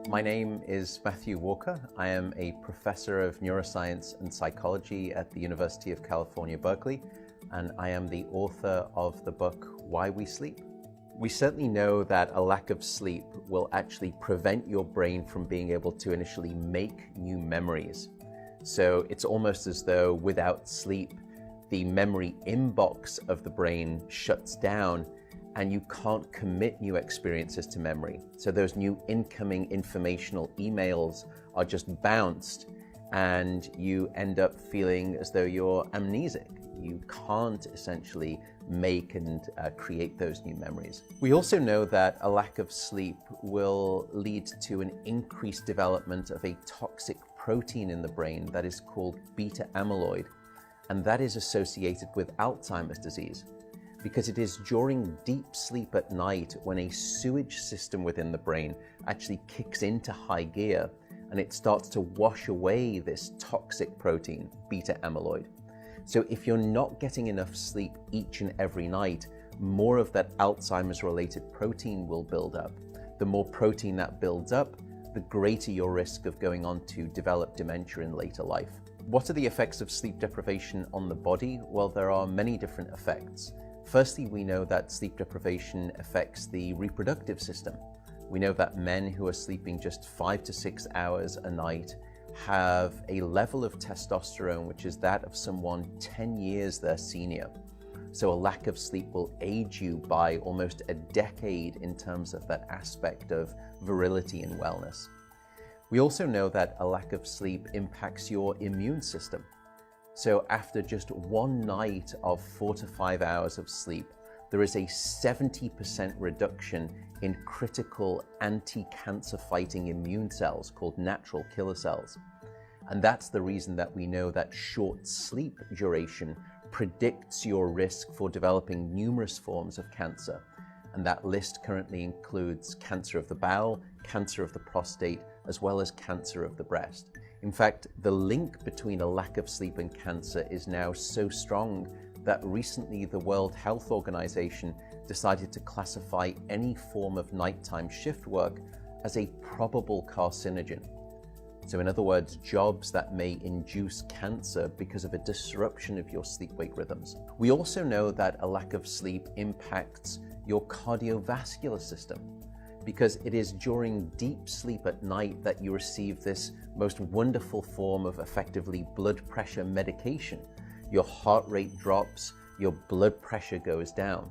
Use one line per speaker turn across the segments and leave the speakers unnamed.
My name is Matthew Walker. I am a professor of neuroscience and psychology at the University of California, Berkeley, and I am the author of the book, Why We Sleep. We certainly know that a lack of sleep will actually prevent your brain from being able to initially make new memories. So it's almost as though without sleep, the memory inbox of the brain shuts down and you can't commit new experiences to memory. So those new incoming informational emails are just bounced and you end up feeling as though you're amnesic. You can't essentially make and create those new memories. We also know that a lack of sleep will lead to an increased development of a toxic protein in the brain that is called beta amyloid, and that is associated with Alzheimer's disease, because it is during deep sleep at night when a sewage system within the brain actually kicks into high gear and it starts to wash away this toxic protein, beta amyloid. So if you're not getting enough sleep each and every night, more of that Alzheimer's related protein will build up. The more protein that builds up, the greater your risk of going on to develop dementia in later life. What are the effects of sleep deprivation on the body? Well, there are many different effects. Firstly, we know that sleep deprivation affects the reproductive system. We know that men who are sleeping just 5 to 6 hours a night have a level of testosterone which is that of someone 10 years their senior. So a lack of sleep will age you by almost a decade in terms of that aspect of virility and wellness. We also know that a lack of sleep impacts your immune system. So after just one night of 4 to 5 hours of sleep, there is a 70% reduction in critical anti-cancer fighting immune cells called natural killer cells. And that's the reason that we know that short sleep duration predicts your risk for developing numerous forms of cancer. And that list currently includes cancer of the bowel, cancer of the prostate, as well as cancer of the breast. In fact, the link between a lack of sleep and cancer is now so strong that recently the World Health Organization decided to classify any form of nighttime shift work as a probable carcinogen. So in other words, jobs that may induce cancer because of a disruption of your sleep-wake rhythms. We also know that a lack of sleep impacts your cardiovascular system, because it is during deep sleep at night that you receive this most wonderful form of effectively blood pressure medication. Your heart rate drops, your blood pressure goes down.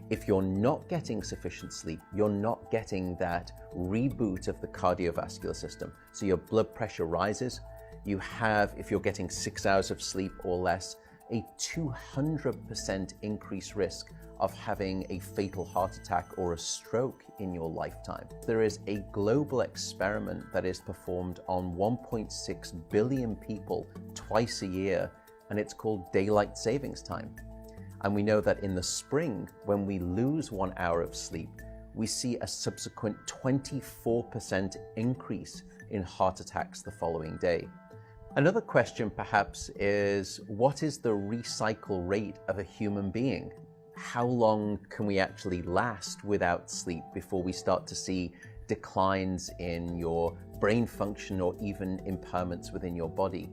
If you're not getting sufficient sleep, you're not getting that reboot of the cardiovascular system. So your blood pressure rises. You have, if you're getting 6 hours of sleep or less, a 200% increased risk of having a fatal heart attack or a stroke in your lifetime. There is a global experiment that is performed on 1.6 billion people twice a year, and it's called daylight savings time. And we know that in the spring, when we lose 1 hour of sleep, we see a subsequent 24% increase in heart attacks the following day. Another question perhaps is, what is the recycle rate of a human being? How long can we actually last without sleep before we start to see declines in your brain function or even impairments within your body?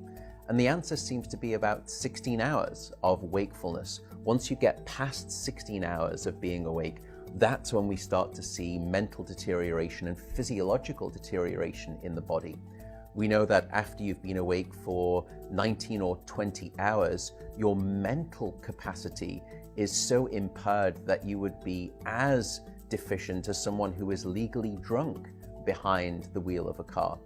And the answer seems to be about 16 hours of wakefulness. Once you get past 16 hours of being awake, that's when we start to see mental deterioration and physiological deterioration in the body. We know that after you've been awake for 19 or 20 hours, your mental capacity is so impaired that you would be as deficient as someone who is legally drunk behind the wheel of a car.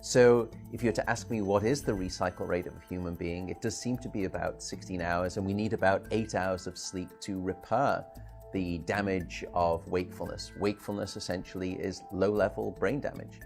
So if you were to ask me what is the recycle rate of a human being, it does seem to be about 16 hours, and we need about 8 hours of sleep to repair the damage of wakefulness. Wakefulness essentially is low-level brain damage.